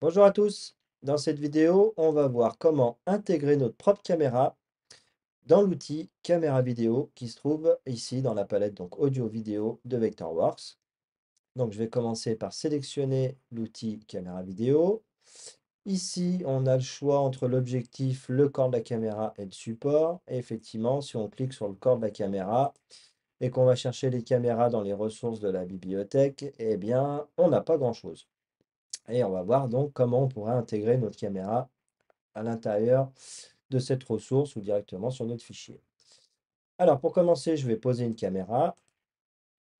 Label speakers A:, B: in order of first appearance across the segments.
A: Bonjour à tous. Dans cette vidéo, on va voir comment intégrer notre propre caméra dans l'outil caméra vidéo qui se trouve ici dans la palette donc audio vidéo de Vectorworks. Donc je vais commencer par sélectionner l'outil caméra vidéo. Ici, on a le choix entre l'objectif, le corps de la caméra et le support. Et effectivement, si on clique sur le corps de la caméra et qu'on va chercher les caméras dans les ressources de la bibliothèque, eh bien, on n'a pas grand-chose. Et on va voir donc comment on pourrait intégrer notre caméra à l'intérieur de cette ressource ou directement sur notre fichier. Alors pour commencer, je vais poser une caméra.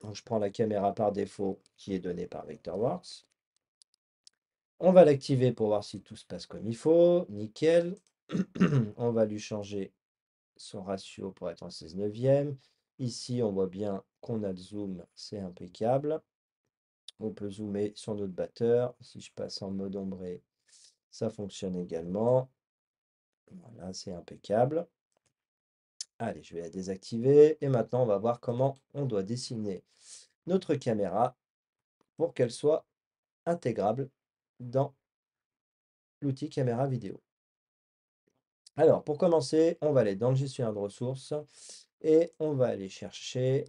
A: Donc je prends la caméra par défaut qui est donnée par Vectorworks. On va l'activer pour voir si tout se passe comme il faut. Nickel. On va lui changer son ratio pour être en 16 neuvième. Ici, on voit bien qu'on a le zoom, c'est impeccable. On peut zoomer sur notre batteur. Si je passe en mode ombré, ça fonctionne également. Voilà, c'est impeccable. Allez, je vais la désactiver et maintenant on va voir comment on doit dessiner notre caméra pour qu'elle soit intégrable dans l'outil caméra vidéo. Alors, pour commencer, on va aller dans le gestionnaire de ressources et on va aller chercher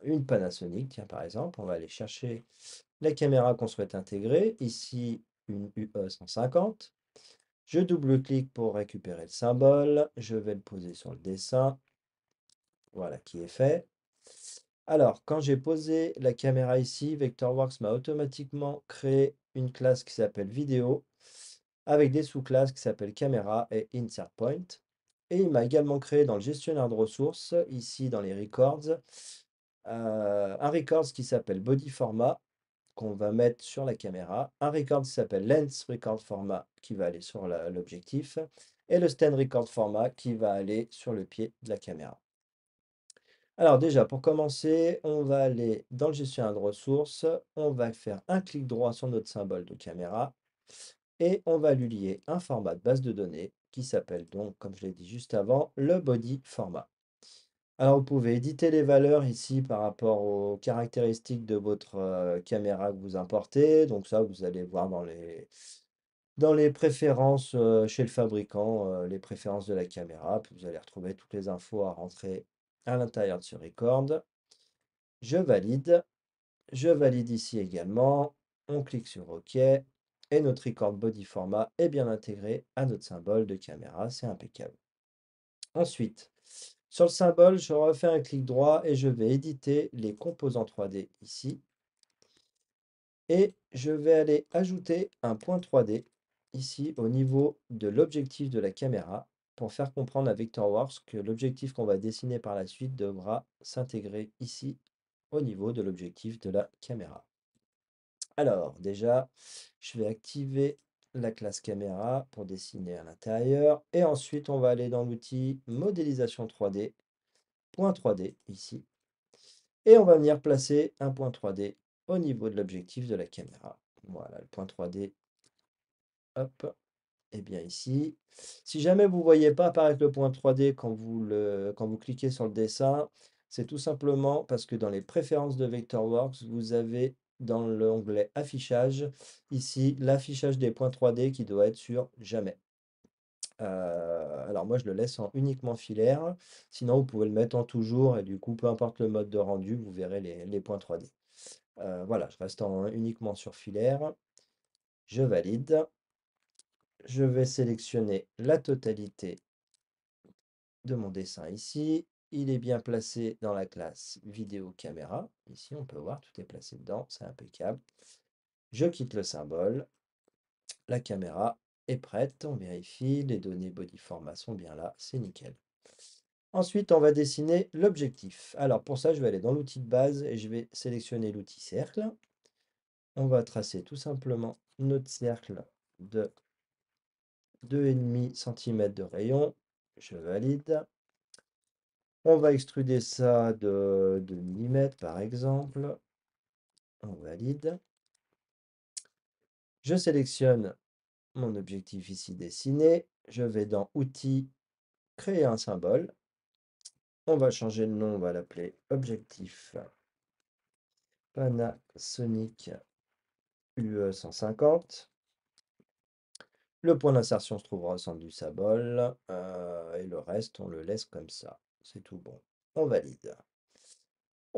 A: une Panasonic, tiens par exemple, on va aller chercher la caméra qu'on souhaite intégrer, ici une UE 150. Je double-clique pour récupérer le symbole, je vais le poser sur le dessin, voilà qui est fait. Alors, quand j'ai posé la caméra ici, Vectorworks m'a automatiquement créé une classe qui s'appelle vidéo, avec des sous-classes qui s'appellent caméra et insert point. Et il m'a également créé dans le gestionnaire de ressources, ici dans les records, un records qui s'appelle body format, qu'on va mettre sur la caméra, un record qui s'appelle lens record format, qui va aller sur l'objectif, et le stand record format qui va aller sur le pied de la caméra. Alors déjà, pour commencer, on va aller dans le gestionnaire de ressources, on va faire un clic droit sur notre symbole de caméra et on va lui lier un format de base de données qui s'appelle donc, comme je l'ai dit juste avant, le body format. Alors vous pouvez éditer les valeurs ici par rapport aux caractéristiques de votre caméra que vous importez. Donc ça, vous allez voir dans les préférences chez le fabricant, les préférences de la caméra. Puis vous allez retrouver toutes les infos à rentrer à l'intérieur de ce record. Je valide. Je valide ici également. On clique sur OK. Et notre record body format est bien intégré à notre symbole de caméra. C'est impeccable. Ensuite, sur le symbole, je refais un clic droit et je vais éditer les composants 3D ici. Et je vais aller ajouter un point 3D ici au niveau de l'objectif de la caméra pour faire comprendre à Vectorworks que l'objectif qu'on va dessiner par la suite devra s'intégrer ici au niveau de l'objectif de la caméra. Alors déjà, je vais activer la classe caméra pour dessiner à l'intérieur et ensuite on va aller dans l'outil modélisation 3D, point 3D ici, et on va venir placer un point 3D au niveau de l'objectif de la caméra. Voilà, le point 3D, hop, et bien ici. Si jamais vous ne voyez pas apparaître le point 3D quand vous cliquez sur le dessin, c'est tout simplement parce que dans les préférences de Vectorworks, vous avez dans l'onglet affichage, ici, l'affichage des points 3D qui doit être sur jamais. Alors moi je le laisse en uniquement filaire, sinon vous pouvez le mettre en toujours et du coup peu importe le mode de rendu, vous verrez les points 3D. Voilà, je reste en uniquement sur filaire, je valide, je vais sélectionner la totalité de mon dessin ici. Il est bien placé dans la classe vidéo caméra. Ici on peut voir, tout est placé dedans, c'est impeccable. Je quitte le symbole, la caméra est prête, on vérifie, les données body format sont bien là, c'est nickel. Ensuite, on va dessiner l'objectif. Alors pour ça, je vais aller dans l'outil de base et je vais sélectionner l'outil cercle. On va tracer tout simplement notre cercle de 2,5 cm de rayon. Je valide. On va extruder ça de 2 mm par exemple. On valide. Je sélectionne mon objectif ici dessiné. Je vais dans Outils, créer un symbole. On va changer le nom, on va l'appeler objectif Panasonic UE 150. Le point d'insertion se trouvera au centre du symbole, et le reste, on le laisse comme ça. C'est tout bon. On valide.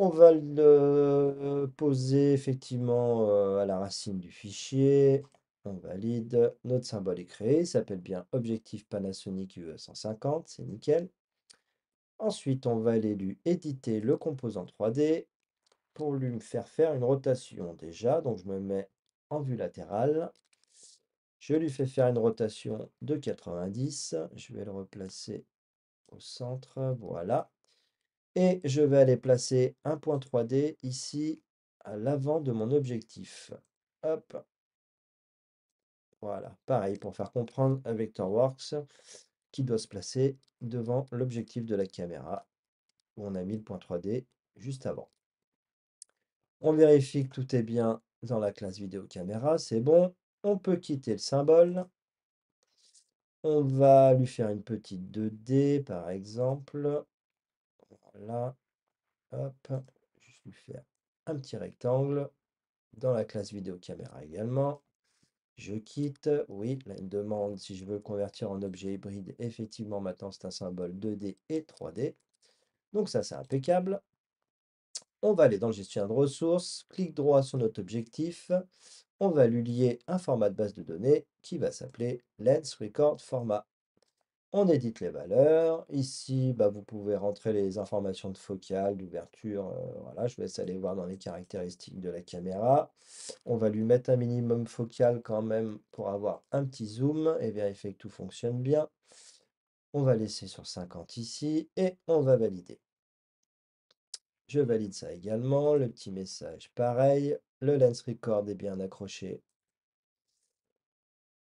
A: On va le poser effectivement à la racine du fichier. On valide. Notre symbole est créé. Il s'appelle bien Objectif Panasonic UE 150. C'est nickel. Ensuite, on va aller lui éditer le composant 3D pour lui faire une rotation déjà. Donc, je me mets en vue latérale. Je lui fais faire une rotation de 90. Je vais le replacer au centre. Voilà. Et je vais aller placer un point 3D ici à l'avant de mon objectif. Hop, voilà. Pareil pour faire comprendre à Vectorworks qui doit se placer devant l'objectif de la caméra où on a mis le point 3D juste avant. On vérifie que tout est bien dans la classe vidéo caméra, c'est bon. On peut quitter le symbole. On va lui faire une petite 2D par exemple. Voilà, hop, juste lui faire un petit rectangle. Dans la classe vidéo caméra également. Je quitte. Oui, là, il me demande si je veux le convertir en objet hybride. Effectivement, maintenant, c'est un symbole 2D et 3D. Donc ça, c'est impeccable. On va aller dans le gestionnaire de ressources. Clic droit sur notre objectif. On va lui lier un format de base de données qui va s'appeler Lens Record Format. On édite les valeurs. Ici, bah, vous pouvez rentrer les informations de focale, d'ouverture. Voilà, je vous laisse aller voir dans les caractéristiques de la caméra. On va lui mettre un minimum focal quand même pour avoir un petit zoom et vérifier que tout fonctionne bien. On va laisser sur 50 ici et on va valider. Je valide ça également. Le petit message, pareil. Le lens record est bien accroché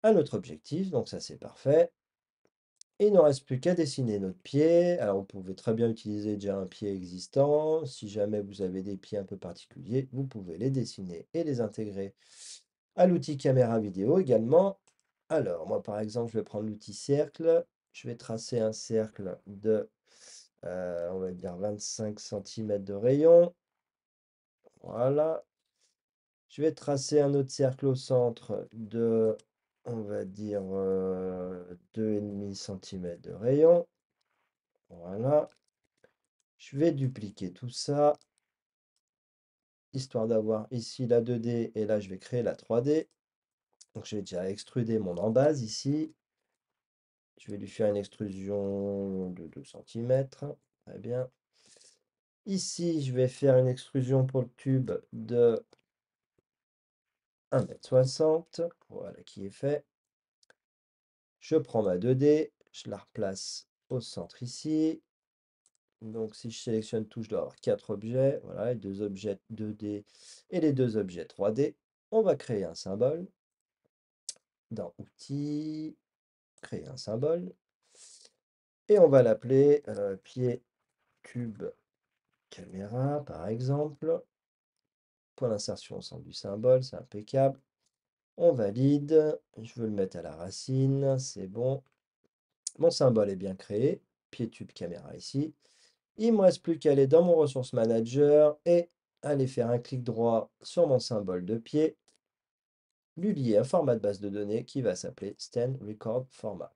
A: à notre objectif, donc ça c'est parfait. Il ne reste plus qu'à dessiner notre pied. Alors, vous pouvez très bien utiliser déjà un pied existant. Si jamais vous avez des pieds un peu particuliers, vous pouvez les dessiner et les intégrer à l'outil caméra vidéo également. Alors, moi, par exemple, je vais prendre l'outil cercle. Je vais tracer un cercle de, on va dire, 25 cm de rayon. Voilà. Je vais tracer un autre cercle au centre de, on va dire, 2,5 cm de rayon. Voilà. Je vais dupliquer tout ça, histoire d'avoir ici la 2D et là je vais créer la 3D. Donc je vais déjà extruder mon en base ici. Je vais lui faire une extrusion de 2 cm. Très bien. Ici, je vais faire une extrusion pour le tube de 1,60 m. Voilà qui est fait. Je prends ma 2D, je la replace au centre ici. Donc si je sélectionne tout, je dois avoir 4 objets. Voilà, les 2 objets 2D et les 2 objets 3D. On va créer un symbole. Dans Outils, créer un symbole. Et on va l'appeler pied tube caméra, par exemple. Point d'insertion au centre du symbole, c'est impeccable. On valide. Je veux le mettre à la racine, c'est bon. Mon symbole est bien créé. Pied tube caméra ici. Il ne me reste plus qu'à aller dans mon ressource manager et aller faire un clic droit sur mon symbole de pied, lui lier un format de base de données qui va s'appeler Stand Record Format.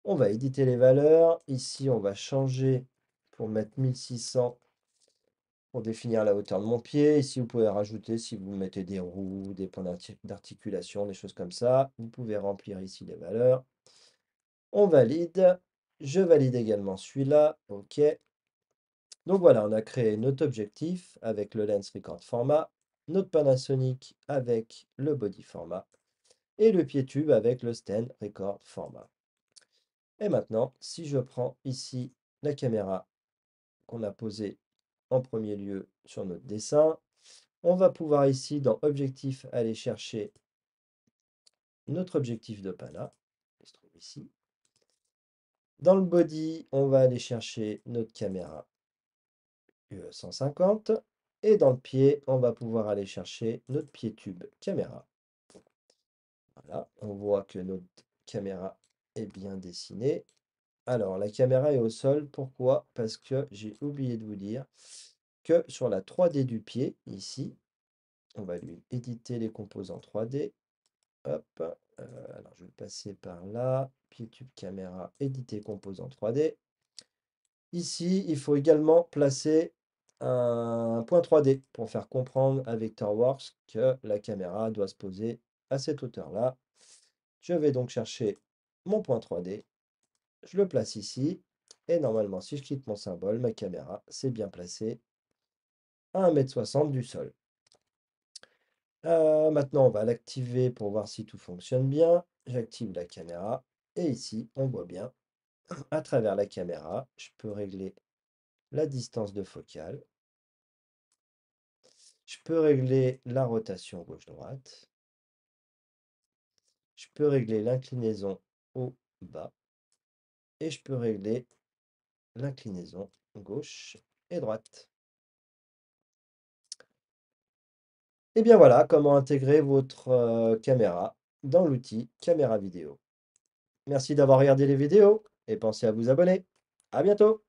A: On va éditer les valeurs. Ici, on va changer pour mettre 1600 pour définir la hauteur de mon pied. Ici, vous pouvez rajouter si vous mettez des roues, des points d'articulation, des choses comme ça. Vous pouvez remplir ici les valeurs. On valide. Je valide également celui-là. OK. Donc voilà, on a créé notre objectif avec le lens record format, notre Panasonic avec le body format et le pied tube avec le stand record format. Et maintenant, si je prends ici la caméra qu'on a posée en premier lieu sur notre dessin, on va pouvoir ici dans Objectif aller chercher notre objectif de Pana, qui se trouve ici. Dans le body, on va aller chercher notre caméra UE 150. Et dans le pied, on va pouvoir aller chercher notre pied tube caméra. Voilà, on voit que notre caméra est bien dessinée. Alors, la caméra est au sol. Pourquoi? Parce que j'ai oublié de vous dire que sur la 3D du pied, ici, On va lui éditer les composants 3D. Hop. Alors, je vais le passer par là. PiéTube caméra, éditer composants 3D. Ici, il faut également placer un point 3D pour faire comprendre à Vectorworks que la caméra doit se poser à cette hauteur-là. Je vais donc chercher mon point 3D, je le place ici, et normalement, si je clique mon symbole, ma caméra s'est bien placée à 1,60 m du sol. Maintenant, on va l'activer pour voir si tout fonctionne bien. J'active la caméra, et ici, on voit bien, à travers la caméra, je peux régler la distance de focale. Je peux régler la rotation gauche-droite. Je peux régler l'inclinaison haut-bas. Et je peux régler l'inclinaison gauche et droite. Et bien voilà comment intégrer votre caméra dans l'outil caméra vidéo. Merci d'avoir regardé les vidéos et pensez à vous abonner. À bientôt!